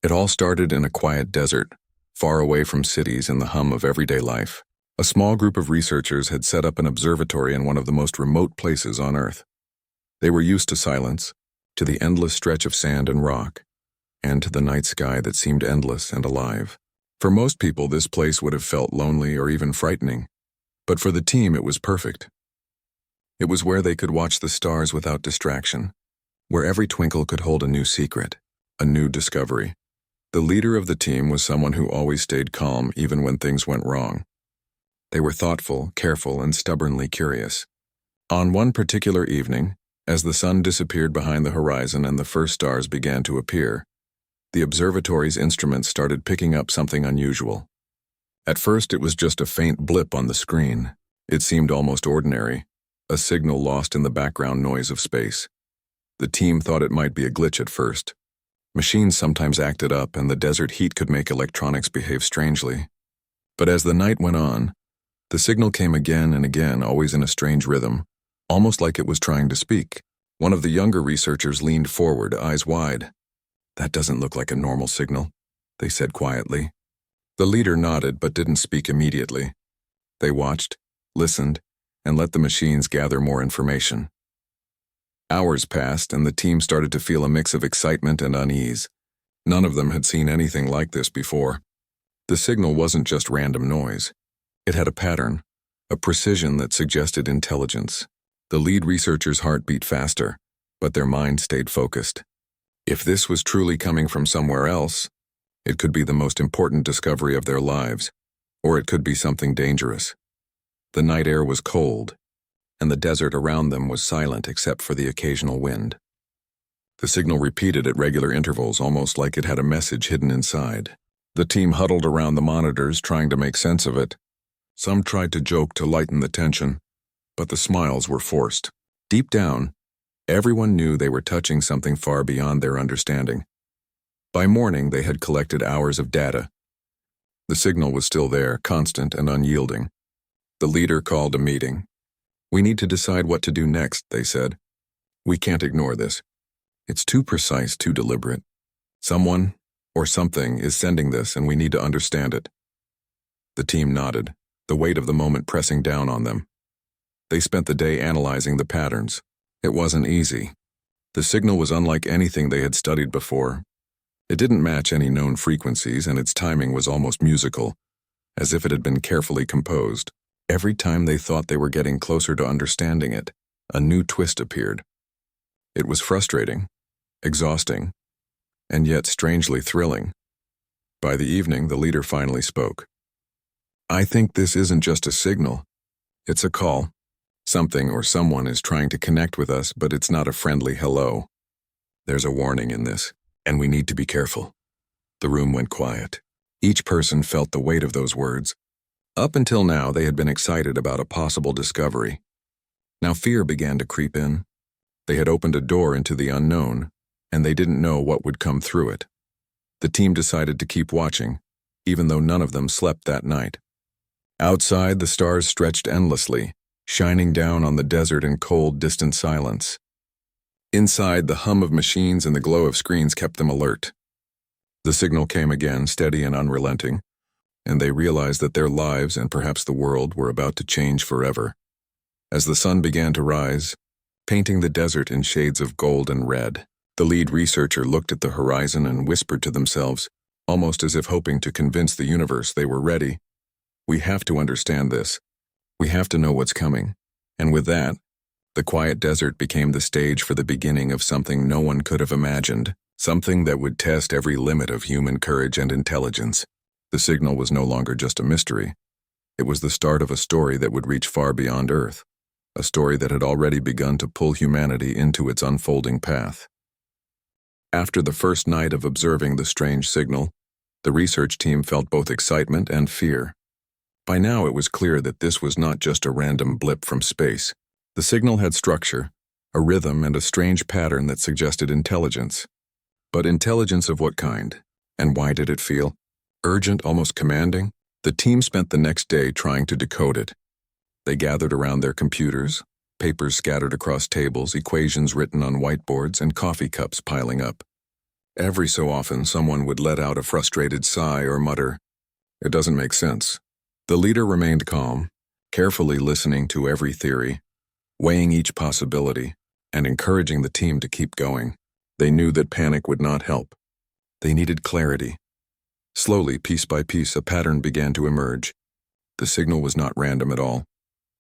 It all started in a quiet desert, far away from cities and the hum of everyday life. A small group of researchers had set up an observatory in one of the most remote places on Earth. They were used to silence, to the endless stretch of sand and rock, and to the night sky that seemed endless and alive. For most people, this place would have felt lonely or even frightening, but for the team it was perfect. It was where they could watch the stars without distraction, where every twinkle could hold a new secret, a new discovery. The leader of the team was someone who always stayed calm even when things went wrong. They were thoughtful, careful, and stubbornly curious. On one particular evening, as the sun disappeared behind the horizon and the first stars began to appear, the observatory's instruments started picking up something unusual. At first, it was just a faint blip on the screen. It seemed almost ordinary, a signal lost in the background noise of space. The team thought it might be a glitch at first. Machines sometimes acted up, and the desert heat could make electronics behave strangely. But as the night went on, the signal came again and again, always in a strange rhythm, almost like it was trying to speak. One of the younger researchers leaned forward, eyes wide. "That doesn't look like a normal signal," they said quietly. The leader nodded but didn't speak immediately. They watched, listened, and let the machines gather more information. Hours passed, and the team started to feel a mix of excitement and unease. None of them had seen anything like this before. The signal wasn't just random noise. It had a pattern, a precision that suggested intelligence. The lead researcher's heart beat faster, but their mind stayed focused. If this was truly coming from somewhere else, it could be the most important discovery of their lives, or it could be something dangerous. The night air was cold, and the desert around them was silent except for the occasional wind. The signal repeated at regular intervals, almost like it had a message hidden inside. The team huddled around the monitors, trying to make sense of it. Some tried to joke to lighten the tension, but the smiles were forced. Deep down, everyone knew they were touching something far beyond their understanding. By morning, they had collected hours of data. The signal was still there, constant and unyielding. The leader called a meeting. "We need to decide what to do next," they said. "We can't ignore this. It's too precise, too deliberate. Someone or something is sending this, and we need to understand it." The team nodded, the weight of the moment pressing down on them. They spent the day analyzing the patterns. It wasn't easy. The signal was unlike anything they had studied before. It didn't match any known frequencies, and its timing was almost musical, as if it had been carefully composed. Every time they thought they were getting closer to understanding it, a new twist appeared. It was frustrating, exhausting, and yet strangely thrilling. By the evening, the leader finally spoke. "I think this isn't just a signal. It's a call. Something or someone is trying to connect with us, but it's not a friendly hello. There's a warning in this, and we need to be careful." The room went quiet. Each person felt the weight of those words. Up until now, they had been excited about a possible discovery. Now fear began to creep in. They had opened a door into the unknown, and they didn't know what would come through it. The team decided to keep watching, even though none of them slept that night. Outside, the stars stretched endlessly, shining down on the desert in cold, distant silence. Inside, the hum of machines and the glow of screens kept them alert. The signal came again, steady and unrelenting, and they realized that their lives and perhaps the world were about to change forever. As the sun began to rise, painting the desert in shades of gold and red, the lead researcher looked at the horizon and whispered to themselves, almost as if hoping to convince the universe they were ready. "We have to understand this. We have to know what's coming." And with that, the quiet desert became the stage for the beginning of something no one could have imagined, something that would test every limit of human courage and intelligence. The signal was no longer just a mystery. It was the start of a story that would reach far beyond Earth, a story that had already begun to pull humanity into its unfolding path. After the first night of observing the strange signal, the research team felt both excitement and fear. By now it was clear that this was not just a random blip from space. The signal had structure, a rhythm, and a strange pattern that suggested intelligence. But intelligence of what kind? And why did it feel urgent, almost commanding? The team spent the next day trying to decode it. They gathered around their computers, papers scattered across tables, equations written on whiteboards, and coffee cups piling up. Every so often, someone would let out a frustrated sigh or mutter, "It doesn't make sense." The leader remained calm, carefully listening to every theory, weighing each possibility, and encouraging the team to keep going. They knew that panic would not help. They needed clarity. Slowly, piece by piece, a pattern began to emerge. The signal was not random at all.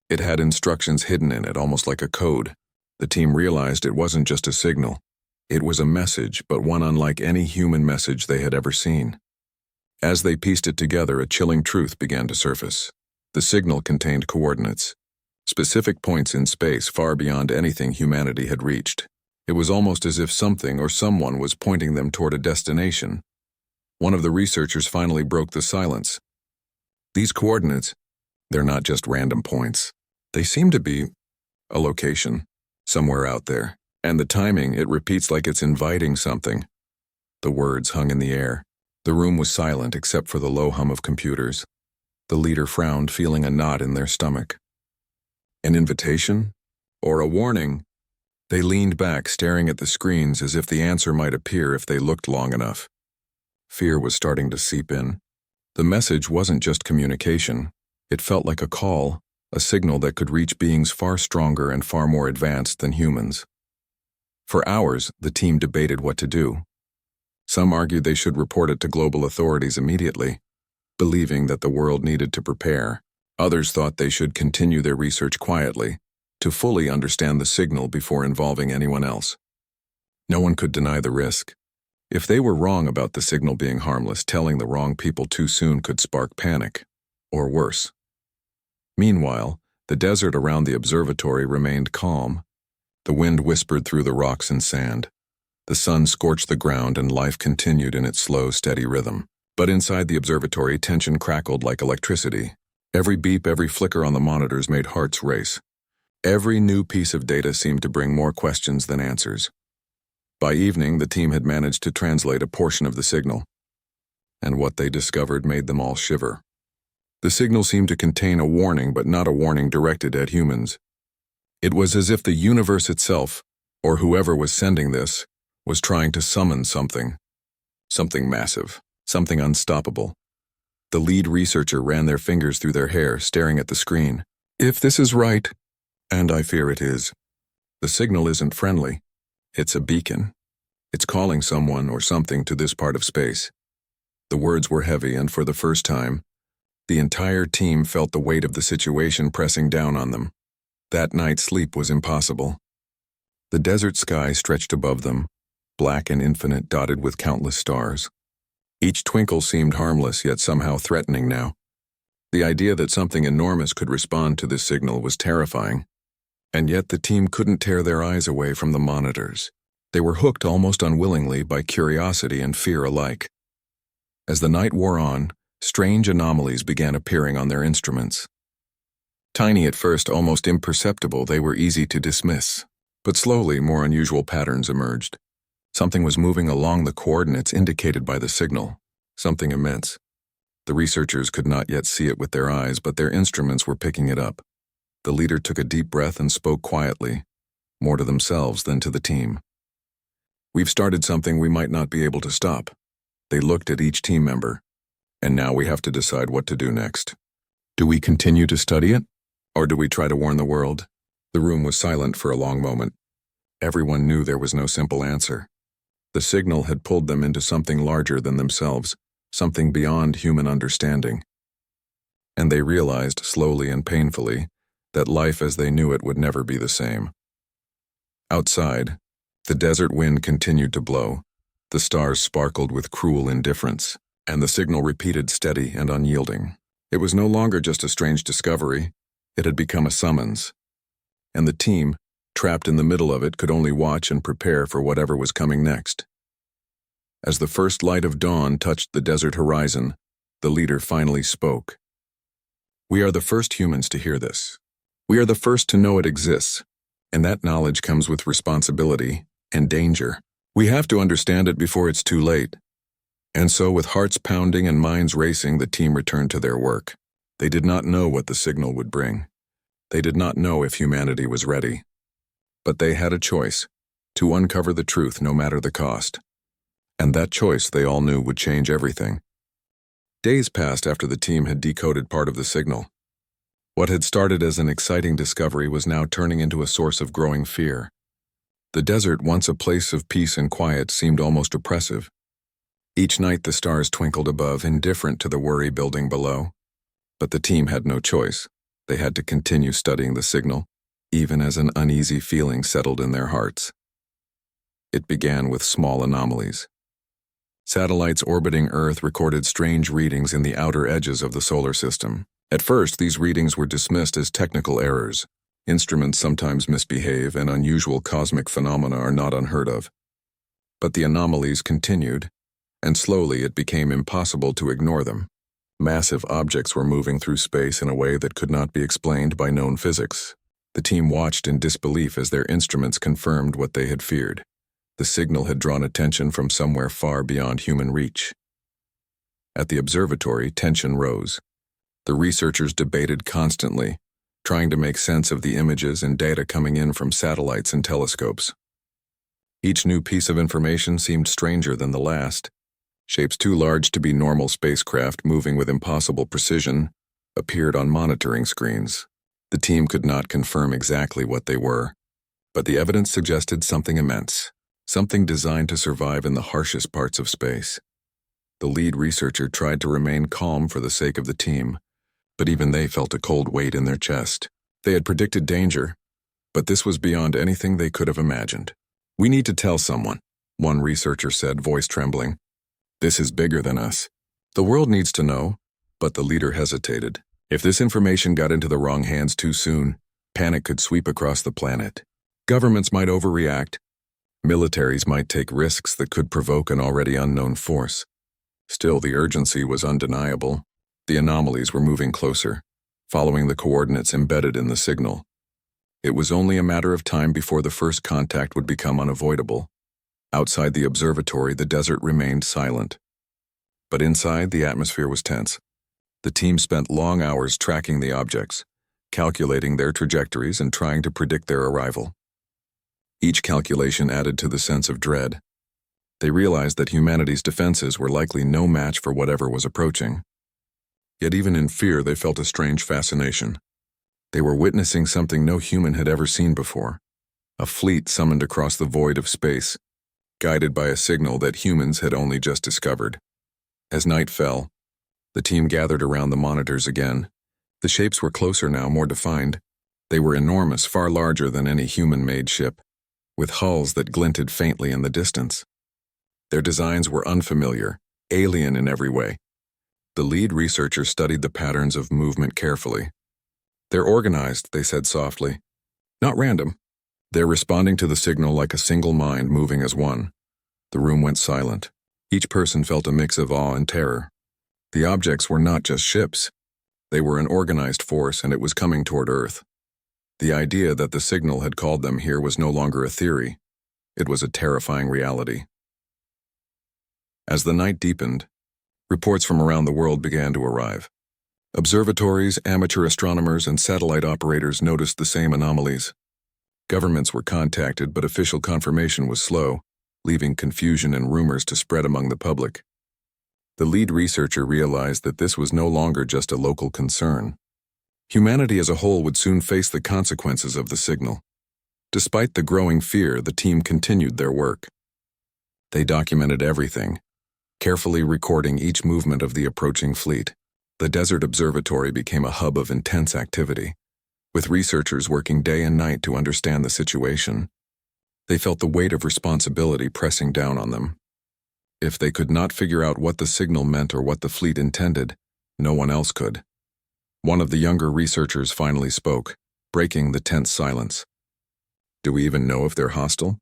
It had instructions hidden in it, almost like a code. The team realized it wasn't just a signal. It was a message, but one unlike any human message they had ever seen. As they pieced it together, a chilling truth began to surface. The signal contained coordinates, specific points in space far beyond anything humanity had reached. It was almost as if something or someone was pointing them toward a destination. One of the researchers finally broke the silence. "These coordinates, they're not just random points. They seem to be a location, somewhere out there. And the timing, it repeats like it's inviting something." The words hung in the air. The room was silent except for the low hum of computers. The leader frowned, feeling a knot in their stomach. An invitation? Or a warning? They leaned back, staring at the screens as if the answer might appear if they looked long enough. Fear was starting to seep in. The message wasn't just communication. It felt like a call, a signal that could reach beings far stronger and far more advanced than humans. For hours, the team debated what to do. Some argued they should report it to global authorities immediately, believing that the world needed to prepare. Others thought they should continue their research quietly, to fully understand the signal before involving anyone else. No one could deny the risk. If they were wrong about the signal being harmless, telling the wrong people too soon could spark panic, or worse. Meanwhile, the desert around the observatory remained calm. The wind whispered through the rocks and sand. The sun scorched the ground and life continued in its slow, steady rhythm. But inside the observatory, tension crackled like electricity. Every beep, every flicker on the monitors made hearts race. Every new piece of data seemed to bring more questions than answers. By evening, the team had managed to translate a portion of the signal. And what they discovered made them all shiver. The signal seemed to contain a warning, but not a warning directed at humans. It was as if the universe itself, or whoever was sending this, was trying to summon something. Something massive, something unstoppable. The lead researcher ran their fingers through their hair, staring at the screen. "If this is right, and I fear it is, the signal isn't friendly. It's a beacon. It's calling someone or something to this part of space." The words were heavy, and for the first time, the entire team felt the weight of the situation pressing down on them. That night, sleep was impossible. The desert sky stretched above them, black and infinite, dotted with countless stars. Each twinkle seemed harmless, yet somehow threatening now. The idea that something enormous could respond to this signal was terrifying. And yet the team couldn't tear their eyes away from the monitors. They were hooked almost unwillingly by curiosity and fear alike. As the night wore on, strange anomalies began appearing on their instruments. Tiny at first, almost imperceptible, they were easy to dismiss. But slowly, more unusual patterns emerged. Something was moving along the coordinates indicated by the signal, something immense. The researchers could not yet see it with their eyes, but their instruments were picking it up. The leader took a deep breath and spoke quietly, more to themselves than to the team. "We've started something we might not be able to stop." They looked at each team member. "And now we have to decide what to do next. Do we continue to study it? Or do we try to warn the world?" The room was silent for a long moment. Everyone knew there was no simple answer. The signal had pulled them into something larger than themselves, something beyond human understanding. And they realized, slowly and painfully, that life as they knew it would never be the same. Outside, the desert wind continued to blow. The stars sparkled with cruel indifference, and the signal repeated, steady and unyielding. It was no longer just a strange discovery. It had become a summons. And the team, trapped in the middle of it, could only watch and prepare for whatever was coming next. As the first light of dawn touched the desert horizon, the leader finally spoke. "We are the first humans to hear this. We are the first to know it exists, and that knowledge comes with responsibility and danger. We have to understand it before it's too late." And so, with hearts pounding and minds racing, the team returned to their work. They did not know what the signal would bring. They did not know if humanity was ready. But they had a choice: to uncover the truth no matter the cost. And that choice, they all knew, would change everything. Days passed after the team had decoded part of the signal. What had started as an exciting discovery was now turning into a source of growing fear. The desert, once a place of peace and quiet, seemed almost oppressive. Each night the stars twinkled above, indifferent to the worry building below. But the team had no choice. They had to continue studying the signal, even as an uneasy feeling settled in their hearts. It began with small anomalies. Satellites orbiting Earth recorded strange readings in the outer edges of the solar system. At first, these readings were dismissed as technical errors. Instruments sometimes misbehave, and unusual cosmic phenomena are not unheard of. But the anomalies continued, and slowly it became impossible to ignore them. Massive objects were moving through space in a way that could not be explained by known physics. The team watched in disbelief as their instruments confirmed what they had feared. The signal had drawn attention from somewhere far beyond human reach. At the observatory, tension rose. The researchers debated constantly, trying to make sense of the images and data coming in from satellites and telescopes. Each new piece of information seemed stranger than the last. Shapes too large to be normal spacecraft moving with impossible precision appeared on monitoring screens. The team could not confirm exactly what they were, but the evidence suggested something immense, something designed to survive in the harshest parts of space. The lead researcher tried to remain calm for the sake of the team, but even they felt a cold weight in their chest. They had predicted danger, but this was beyond anything they could have imagined. "We need to tell someone," one researcher said, voice trembling. "This is bigger than us. The world needs to know." But the leader hesitated. If this information got into the wrong hands too soon, panic could sweep across the planet. Governments might overreact. Militaries might take risks that could provoke an already unknown force. Still, the urgency was undeniable. The anomalies were moving closer, following the coordinates embedded in the signal. It was only a matter of time before the first contact would become unavoidable. Outside the observatory, the desert remained silent. But inside, the atmosphere was tense. The team spent long hours tracking the objects, calculating their trajectories and trying to predict their arrival. Each calculation added to the sense of dread. They realized that humanity's defenses were likely no match for whatever was approaching. Yet even in fear, they felt a strange fascination. They were witnessing something no human had ever seen before. A fleet summoned across the void of space, guided by a signal that humans had only just discovered. As night fell, the team gathered around the monitors again. The shapes were closer now, more defined. They were enormous, far larger than any human-made ship, with hulls that glinted faintly in the distance. Their designs were unfamiliar, alien in every way. The lead researcher studied the patterns of movement carefully. "They're organized," they said softly. "Not random. They're responding to the signal like a single mind moving as one." The room went silent. Each person felt a mix of awe and terror. The objects were not just ships. They were an organized force, and it was coming toward Earth. The idea that the signal had called them here was no longer a theory. It was a terrifying reality. As the night deepened, reports from around the world began to arrive. Observatories, amateur astronomers, and satellite operators noticed the same anomalies. Governments were contacted, but official confirmation was slow, leaving confusion and rumors to spread among the public. The lead researcher realized that this was no longer just a local concern. Humanity as a whole would soon face the consequences of the signal. Despite the growing fear, the team continued their work. They documented everything, carefully recording each movement of the approaching fleet. The desert observatory became a hub of intense activity, with researchers working day and night to understand the situation. They felt the weight of responsibility pressing down on them. If they could not figure out what the signal meant or what the fleet intended, no one else could. One of the younger researchers finally spoke, breaking the tense silence. "Do we even know if they're hostile?"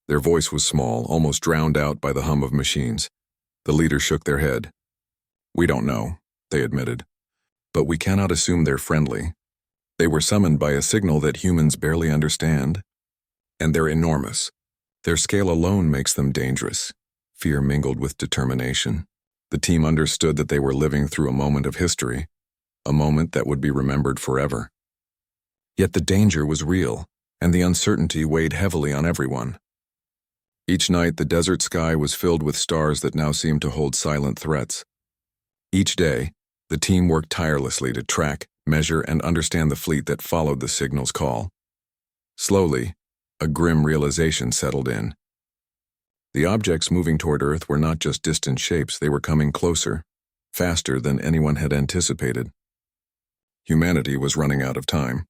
Their voice was small, almost drowned out by the hum of machines. The leader shook their head. "We don't know," they admitted. "But we cannot assume they're friendly. They were summoned by a signal that humans barely understand. And they're enormous. Their scale alone makes them dangerous." Fear mingled with determination. The team understood that they were living through a moment of history, a moment that would be remembered forever. Yet the danger was real, and the uncertainty weighed heavily on everyone. Each night, the desert sky was filled with stars that now seemed to hold silent threats. Each day, the team worked tirelessly to track, measure, and understand the fleet that followed the signal's call. Slowly, a grim realization settled in. The objects moving toward Earth were not just distant shapes, they were coming closer, faster than anyone had anticipated. Humanity was running out of time.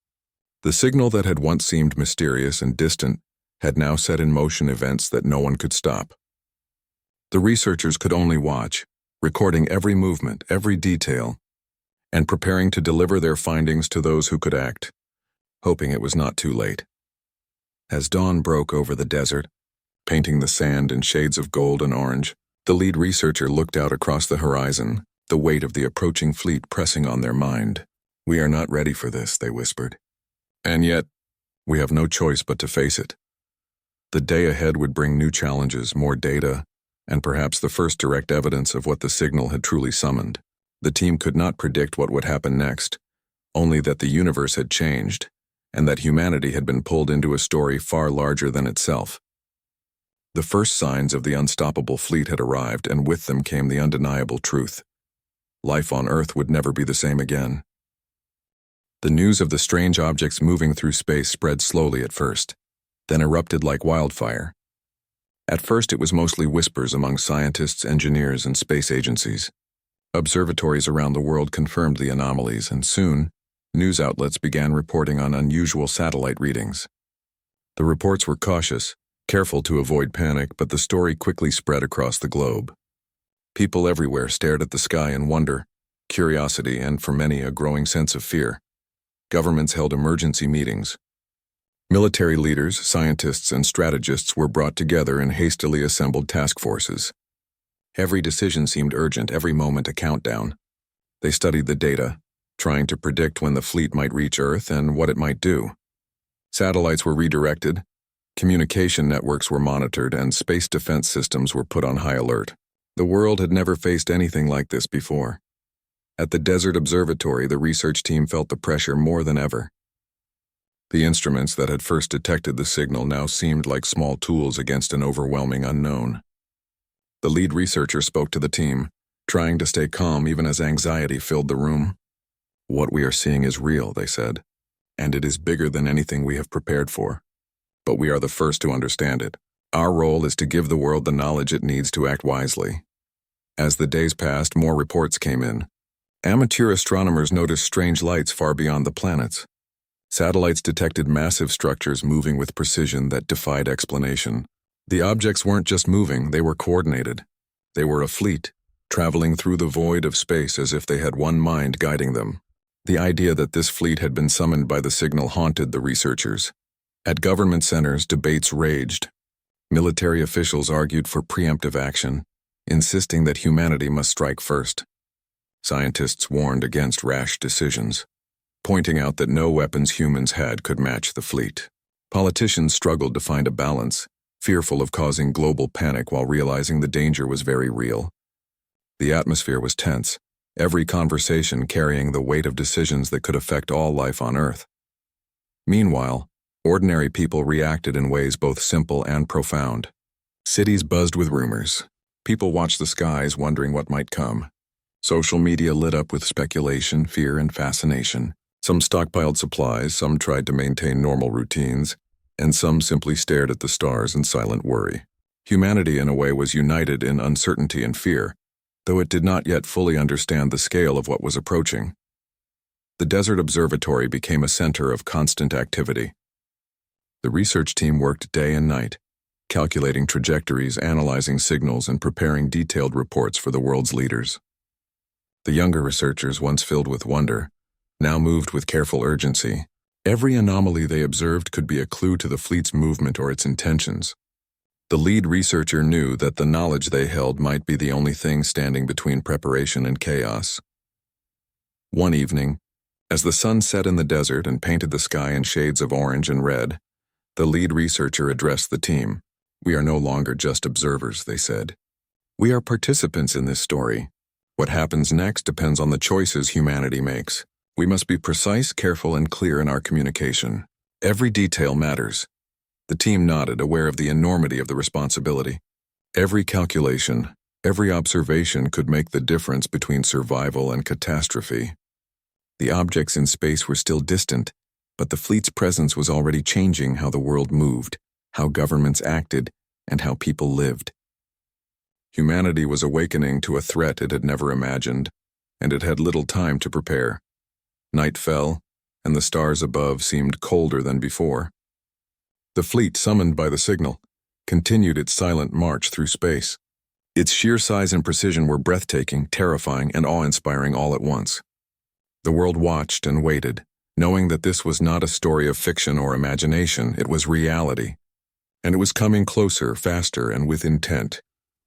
The signal that had once seemed mysterious and distant had now set in motion events that no one could stop. The researchers could only watch, recording every movement, every detail, and preparing to deliver their findings to those who could act, hoping it was not too late. As dawn broke over the desert, painting the sand in shades of gold and orange, the lead researcher looked out across the horizon, the weight of the approaching fleet pressing on their mind. "We are not ready for this," they whispered. "And yet, we have no choice but to face it." The day ahead would bring new challenges, more data, and perhaps the first direct evidence of what the signal had truly summoned. The team could not predict what would happen next, only that the universe had changed, and that humanity had been pulled into a story far larger than itself. The first signs of the unstoppable fleet had arrived, and with them came the undeniable truth. Life on Earth would never be the same again. The news of the strange objects moving through space spread slowly at first, then erupted like wildfire. At first, it was mostly whispers among scientists, engineers, and space agencies. Observatories around the world confirmed the anomalies, and soon, news outlets began reporting on unusual satellite readings. The reports were cautious, careful to avoid panic, but the story quickly spread across the globe. People everywhere stared at the sky in wonder, curiosity, and for many, a growing sense of fear. Governments held emergency meetings. Military leaders, scientists, and strategists were brought together in hastily assembled task forces. Every decision seemed urgent, every moment a countdown. They studied the data, trying to predict when the fleet might reach Earth and what it might do. Satellites were redirected, communication networks were monitored, and space defense systems were put on high alert. The world had never faced anything like this before. At the Desert Observatory, the research team felt the pressure more than ever. The instruments that had first detected the signal now seemed like small tools against an overwhelming unknown. The lead researcher spoke to the team, trying to stay calm even as anxiety filled the room. "What we are seeing is real," they said, "and it is bigger than anything we have prepared for. But we are the first to understand it. Our role is to give the world the knowledge it needs to act wisely." As the days passed, more reports came in. Amateur astronomers noticed strange lights far beyond the planets. Satellites detected massive structures moving with precision that defied explanation. The objects weren't just moving, they were coordinated. They were a fleet, traveling through the void of space as if they had one mind guiding them. The idea that this fleet had been summoned by the signal haunted the researchers. At government centers, debates raged. Military officials argued for preemptive action, insisting that humanity must strike first. Scientists warned against rash decisions, pointing out that no weapons humans had could match the fleet. Politicians struggled to find a balance, fearful of causing global panic while realizing the danger was very real. The atmosphere was tense, every conversation carrying the weight of decisions that could affect all life on Earth. Meanwhile, ordinary people reacted in ways both simple and profound. Cities buzzed with rumors. People watched the skies wondering what might come. Social media lit up with speculation, fear, and fascination. Some stockpiled supplies, some tried to maintain normal routines, and some simply stared at the stars in silent worry. Humanity, in a way, was united in uncertainty and fear, though it did not yet fully understand the scale of what was approaching. The Desert Observatory became a center of constant activity. The research team worked day and night, calculating trajectories, analyzing signals, and preparing detailed reports for the world's leaders. The younger researchers, once filled with wonder, now moved with careful urgency. Every anomaly they observed could be a clue to the fleet's movement or its intentions. The lead researcher knew that the knowledge they held might be the only thing standing between preparation and chaos. One evening, as the sun set in the desert and painted the sky in shades of orange and red, the lead researcher addressed the team. "We are no longer just observers," they said. "We are participants in this story. What happens next depends on the choices humanity makes. We must be precise, careful, and clear in our communication. Every detail matters. The team nodded, aware of the enormity of the responsibility. Every calculation, every observation could make the difference between survival and catastrophe. The objects in space were still distant, but the fleet's presence was already changing how the world moved, how governments acted, and how people lived. Humanity was awakening to a threat it had never imagined, and it had little time to prepare. Night fell, and the stars above seemed colder than before. The fleet, summoned by the signal, continued its silent march through space. Its sheer size and precision were breathtaking, terrifying, and awe-inspiring all at once. The world watched and waited, knowing that this was not a story of fiction or imagination, it was reality. And it was coming closer, faster, and with intent.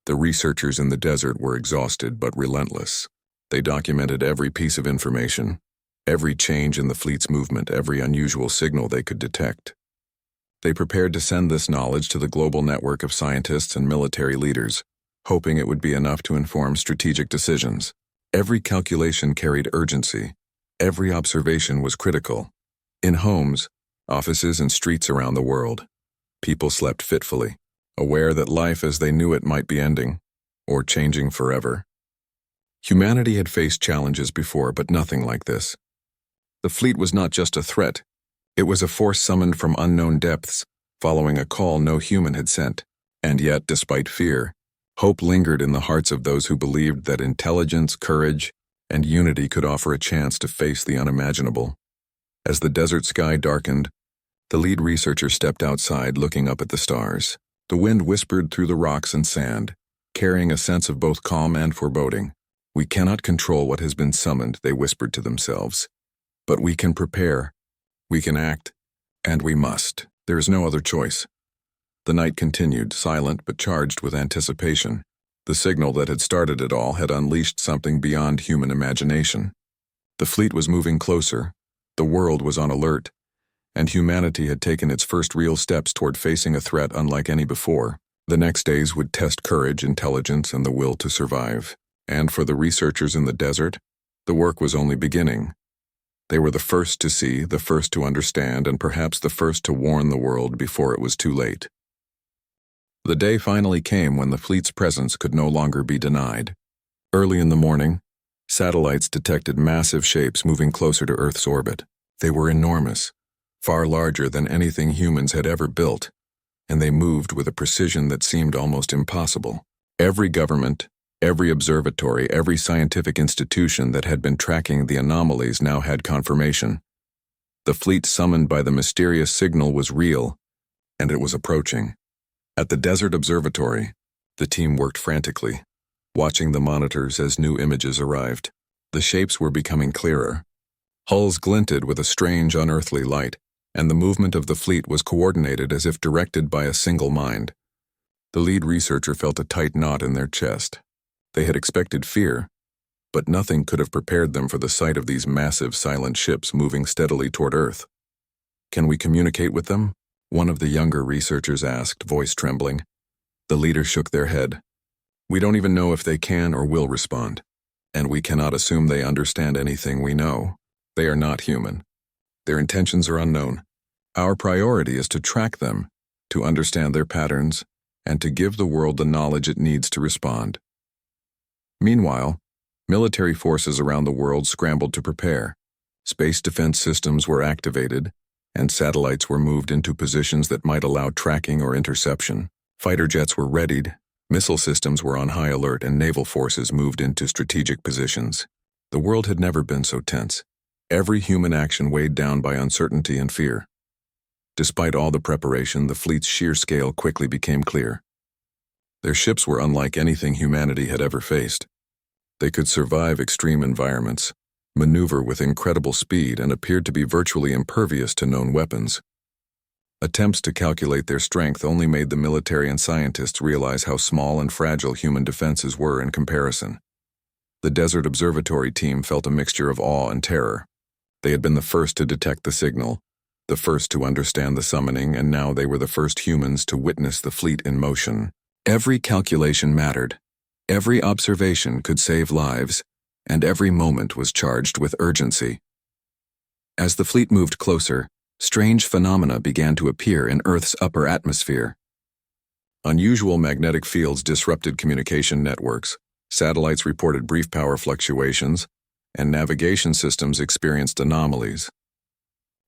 The researchers in the desert were exhausted but relentless. They documented every piece of information, every change in the fleet's movement, every unusual signal they could detect. They prepared to send this knowledge to the global network of scientists and military leaders, hoping it would be enough to inform strategic decisions. Every calculation carried urgency. Every observation was critical. In homes, offices, and streets around the world, people slept fitfully, aware that life as they knew it might be ending, or changing forever. Humanity had faced challenges before, but nothing like this. The fleet was not just a threat. It was a force summoned from unknown depths, following a call no human had sent. And yet, despite fear, hope lingered in the hearts of those who believed that intelligence, courage, and unity could offer a chance to face the unimaginable. As the desert sky darkened, the lead researcher stepped outside, looking up at the stars. The wind whispered through the rocks and sand, carrying a sense of both calm and foreboding. "We cannot control what has been summoned," they whispered to themselves. "But we can prepare, we can act, and we must. There is no other choice." The night continued, silent but charged with anticipation. The signal that had started it all had unleashed something beyond human imagination. The fleet was moving closer, the world was on alert, and humanity had taken its first real steps toward facing a threat unlike any before. The next days would test courage, intelligence, and the will to survive. And for the researchers in the desert, the work was only beginning. They were the first to see, the first to understand, and perhaps the first to warn the world before it was too late. The day finally came when the fleet's presence could no longer be denied. Early in the morning, satellites detected massive shapes moving closer to Earth's orbit. They were enormous, far larger than anything humans had ever built, and they moved with a precision that seemed almost impossible. Every government, every observatory, every scientific institution that had been tracking the anomalies now had confirmation. The fleet summoned by the mysterious signal was real, and it was approaching. At the desert observatory, the team worked frantically, watching the monitors as new images arrived. The shapes were becoming clearer. Hulls glinted with a strange, unearthly light, and the movement of the fleet was coordinated as if directed by a single mind. The lead researcher felt a tight knot in their chest. They had expected fear, but nothing could have prepared them for the sight of these massive, silent ships moving steadily toward Earth. "Can we communicate with them?" one of the younger researchers asked, voice trembling. The leader shook their head. "We don't even know if they can or will respond, and we cannot assume they understand anything we know. They are not human. Their intentions are unknown. Our priority is to track them, to understand their patterns, and to give the world the knowledge it needs to respond." Meanwhile, military forces around the world scrambled to prepare. Space defense systems were activated, and satellites were moved into positions that might allow tracking or interception. Fighter jets were readied, missile systems were on high alert, and naval forces moved into strategic positions. The world had never been so tense. Every human action weighed down by uncertainty and fear. Despite all the preparation, the fleet's sheer scale quickly became clear. Their ships were unlike anything humanity had ever faced. They could survive extreme environments, maneuver with incredible speed, and appeared to be virtually impervious to known weapons. Attempts to calculate their strength only made the military and scientists realize how small and fragile human defenses were in comparison. The Desert Observatory team felt a mixture of awe and terror. They had been the first to detect the signal, the first to understand the summoning, and now they were the first humans to witness the fleet in motion. Every calculation mattered. Every observation could save lives, and every moment was charged with urgency. As the fleet moved closer, Strange phenomena began to appear in Earth's upper atmosphere. Unusual magnetic fields disrupted communication networks, satellites reported brief power fluctuations, and navigation systems experienced anomalies.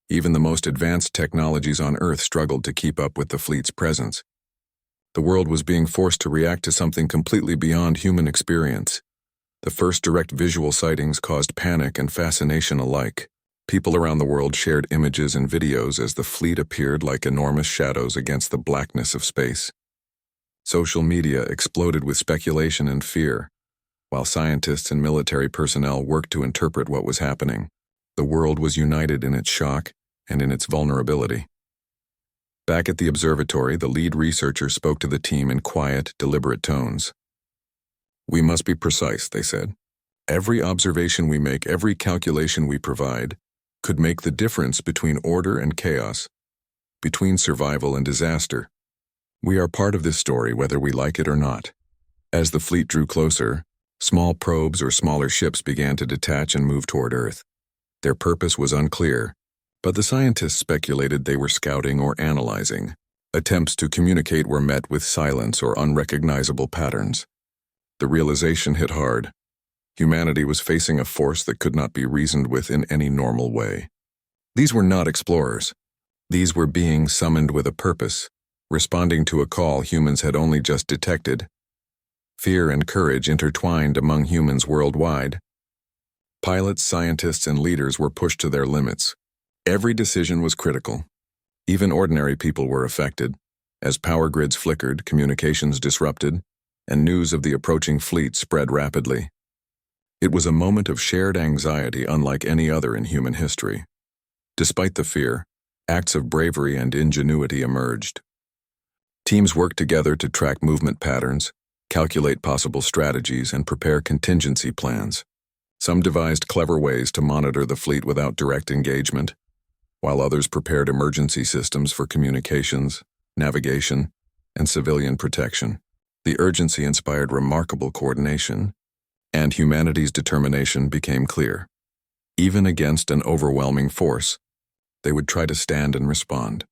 Even the most advanced technologies on Earth struggled to keep up with the fleet's presence. The world was being forced to react to something completely beyond human experience. The first direct visual sightings caused panic and fascination alike. People around the world shared images and videos as the fleet appeared like enormous shadows against the blackness of space. Social media exploded with speculation and fear, while scientists and military personnel worked to interpret what was happening. The world was united in its shock and in its vulnerability. Back at the observatory, the lead researcher spoke to the team in quiet, deliberate tones. "We must be precise," they said. "Every observation we make, every calculation we provide, could make the difference between order and chaos, between survival and disaster. We are part of this story whether we like it or not." As the fleet drew closer, small probes or smaller ships began to detach and move toward Earth. Their purpose was unclear, but the scientists speculated they were scouting or analyzing. Attempts to communicate were met with silence or unrecognizable patterns. The realization hit hard. Humanity was facing a force that could not be reasoned with in any normal way. These were not explorers. These were beings summoned with a purpose, responding to a call humans had only just detected. Fear and courage intertwined among humans worldwide. Pilots, scientists, and leaders were pushed to their limits. Every decision was critical. Even ordinary people were affected. As power grids flickered, communications disrupted, and news of the approaching fleet spread rapidly. It was a moment of shared anxiety unlike any other in human history. Despite the fear, acts of bravery and ingenuity emerged. Teams worked together to track movement patterns, calculate possible strategies, and prepare contingency plans. Some devised clever ways to monitor the fleet without direct engagement, while others prepared emergency systems for communications, navigation, and civilian protection. The urgency inspired remarkable coordination, and humanity's determination became clear. Even against an overwhelming force, they would try to stand and respond.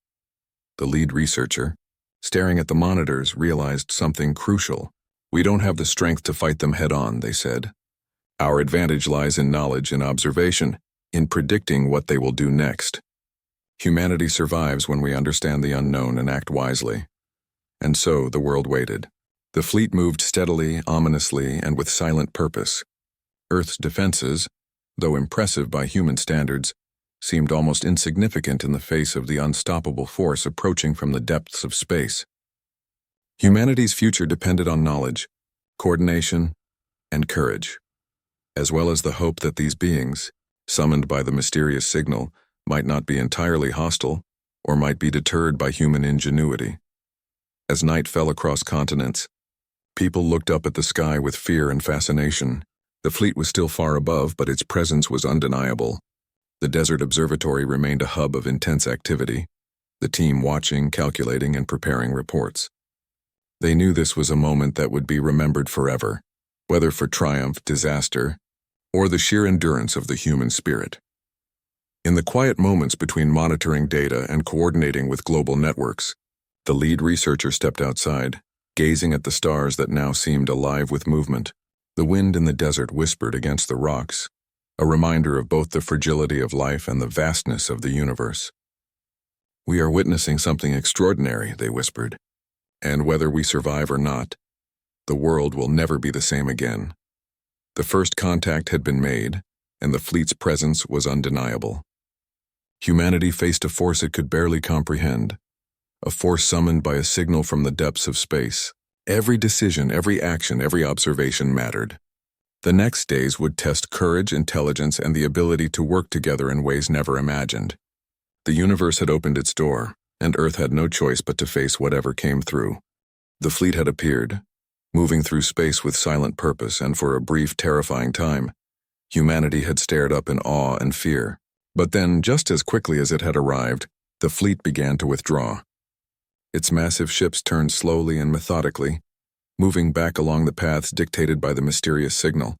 The lead researcher, staring at the monitors, realized something crucial. "We don't have the strength to fight them head-on," they said. "Our advantage lies in knowledge and observation, in predicting what they will do next. Humanity survives when we understand the unknown and act wisely." And so the world waited. The fleet moved steadily, ominously, and with silent purpose. Earth's defenses, though impressive by human standards, seemed almost insignificant in the face of the unstoppable force approaching from the depths of space. Humanity's future depended on knowledge, coordination, and courage, as well as the hope that these beings, summoned by the mysterious signal, might not be entirely hostile or might be deterred by human ingenuity. As night fell across continents, people looked up at the sky with fear and fascination. The fleet was still far above, but its presence was undeniable. The desert observatory remained a hub of intense activity, the team watching, calculating, and preparing reports. They knew this was a moment that would be remembered forever, whether for triumph, disaster, or the sheer endurance of the human spirit. In the quiet moments between monitoring data and coordinating with global networks, the lead researcher stepped outside, gazing at the stars that now seemed alive with movement. The wind in the desert whispered against the rocks, a reminder of both the fragility of life and the vastness of the universe. "We are witnessing something extraordinary," they whispered. "And whether we survive or not, the world will never be the same again." The first contact had been made, and the fleet's presence was undeniable. Humanity faced a force it could barely comprehend, a force summoned by a signal from the depths of space. Every decision, every action, every observation mattered. The next days would test courage, intelligence, and the ability to work together in ways never imagined. The universe had opened its door, and Earth had no choice but to face whatever came through. The fleet had appeared, moving through space with silent purpose, and for a brief, terrifying time, humanity had stared up in awe and fear. But then, just as quickly as it had arrived, the fleet began to withdraw. Its massive ships turned slowly and methodically, moving back along the paths dictated by the mysterious signal.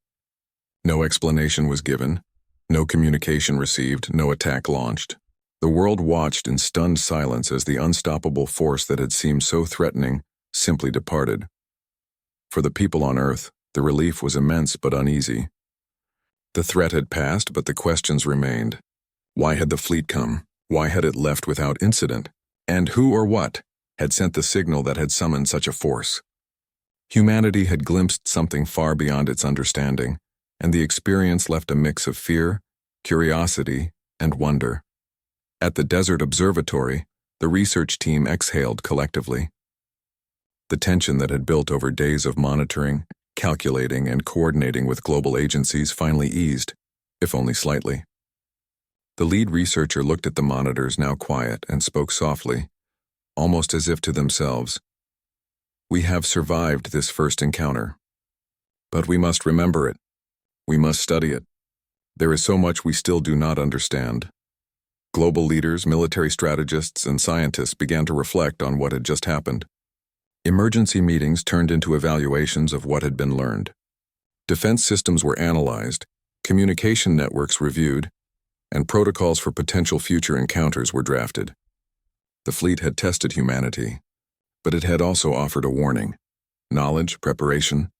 No explanation was given, no communication received, no attack launched. The world watched in stunned silence as the unstoppable force that had seemed so threatening simply departed. For the people on Earth, the relief was immense but uneasy. The threat had passed, but the questions remained. Why had the fleet come? Why had it left without incident? And who or what had sent the signal that had summoned such a force? Humanity had glimpsed something far beyond its understanding, and the experience left a mix of fear, curiosity, and wonder. At the Desert Observatory, the research team exhaled collectively. The tension that had built over days of monitoring, calculating, and coordinating with global agencies finally eased, if only slightly. The lead researcher looked at the monitors, now quiet, and spoke softly, almost as if to themselves. We have survived this first encounter. But we must remember it. We must study it. There is so much we still do not understand. Global leaders, military strategists, and scientists began to reflect on what had just happened. Emergency meetings turned into evaluations of what had been learned. Defense systems were analyzed, communication networks reviewed, and protocols for potential future encounters were drafted. The fleet had tested humanity, but it had also offered a warning. Knowledge, preparation,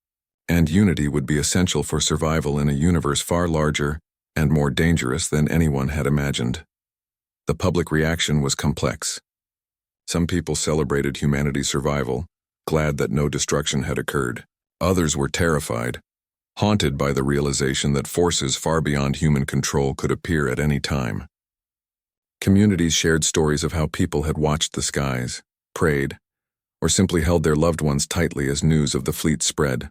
and unity would be essential for survival in a universe far larger and more dangerous than anyone had imagined. The public reaction was complex. Some people celebrated humanity's survival, glad that no destruction had occurred. Others were terrified, haunted by the realization that forces far beyond human control could appear at any time. Communities shared stories of how people had watched the skies, prayed, or simply held their loved ones tightly as news of the fleet spread.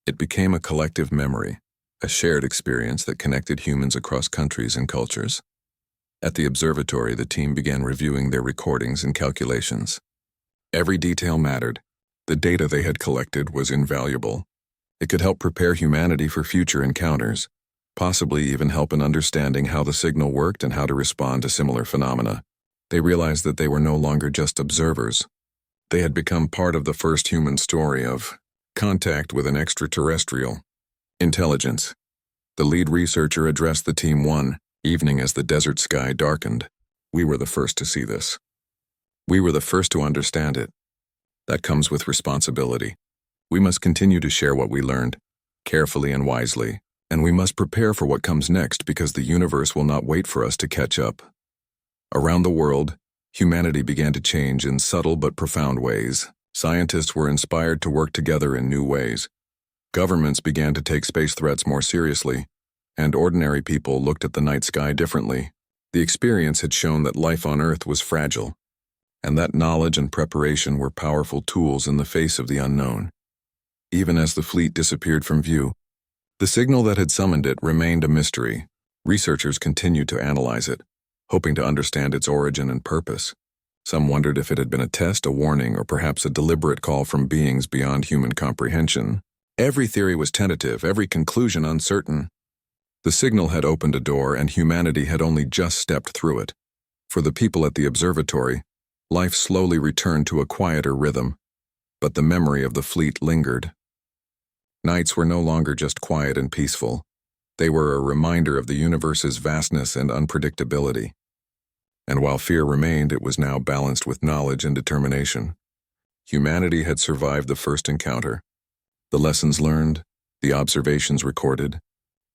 It became a collective memory, a shared experience that connected humans across countries and cultures. At the observatory, the team began reviewing their recordings and calculations. Every detail mattered. The data they had collected was invaluable. It could help prepare humanity for future encounters, possibly even help in understanding how the signal worked and how to respond to similar phenomena. They realized that they were no longer just observers. They had become part of the first human story of contact with an extraterrestrial intelligence. The lead researcher addressed the team one evening as the desert sky darkened. We were the first to see this. We were the first to understand it. That comes with responsibility. We must continue to share what we learned, carefully and wisely, and we must prepare for what comes next because the universe will not wait for us to catch up. Around the world, humanity began to change in subtle but profound ways. Scientists were inspired to work together in new ways. Governments began to take space threats more seriously, and ordinary people looked at the night sky differently. The experience had shown that life on Earth was fragile, and that knowledge and preparation were powerful tools in the face of the unknown. Even as the fleet disappeared from view, the signal that had summoned it remained a mystery. Researchers continued to analyze it, hoping to understand its origin and purpose. Some wondered if it had been a test, a warning, or perhaps a deliberate call from beings beyond human comprehension. Every theory was tentative, every conclusion uncertain. The signal had opened a door, and humanity had only just stepped through it. For the people at the observatory, life slowly returned to a quieter rhythm, but the memory of the fleet lingered. Nights were no longer just quiet and peaceful. They were a reminder of the universe's vastness and unpredictability. And while fear remained, it was now balanced with knowledge and determination. Humanity had survived the first encounter. The lessons learned, the observations recorded,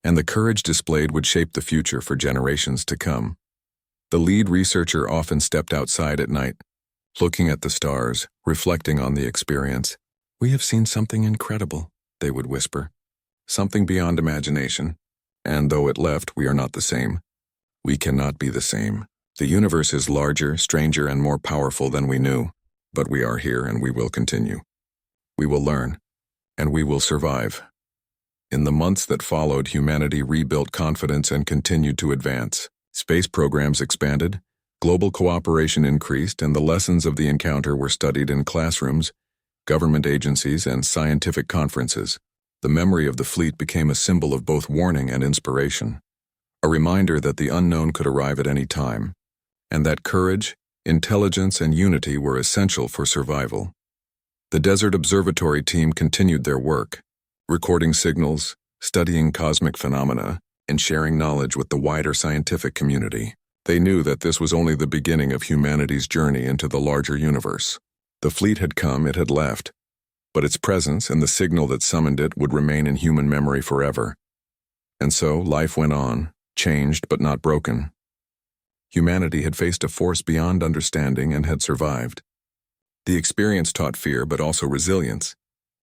and the courage displayed would shape the future for generations to come. The lead researcher often stepped outside at night, looking at the stars, reflecting on the experience. "We have seen something incredible," they would whisper. "Something beyond imagination. And though it left, we are not the same. We cannot be the same. The universe is larger, stranger, and more powerful than we knew. But we are here, and we will continue. We will learn, and we will survive." In the months that followed, humanity rebuilt confidence and continued to advance. Space programs expanded, global cooperation increased, and the lessons of the encounter were studied in classrooms, government agencies, and scientific conferences. The memory of the fleet became a symbol of both warning and inspiration, a reminder that the unknown could arrive at any time, and that courage, intelligence, and unity were essential for survival. The Desert Observatory team continued their work, recording signals, studying cosmic phenomena, and sharing knowledge with the wider scientific community. They knew that this was only the beginning of humanity's journey into the larger universe. The fleet had come, it had left, but its presence and the signal that summoned it would remain in human memory forever. And so life went on, changed but not broken. Humanity had faced a force beyond understanding and had survived. The experience taught fear but also resilience.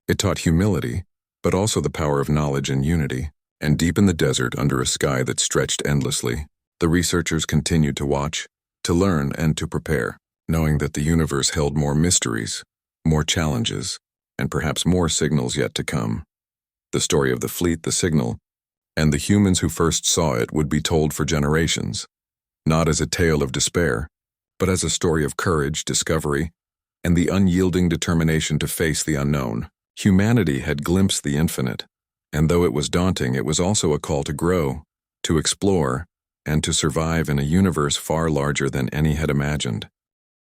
It taught humility, but also the power of knowledge and unity. And deep in the desert, under a sky that stretched endlessly, the researchers continued to watch, to learn, and to prepare, knowing that the universe held more mysteries, more challenges, and perhaps more signals yet to come. The story of the fleet, the signal, and the humans who first saw it would be told for generations, not as a tale of despair, but as a story of courage, discovery, and the unyielding determination to face the unknown. Humanity had glimpsed the infinite, and though it was daunting, it was also a call to grow, to explore, and to survive in a universe far larger than any had imagined.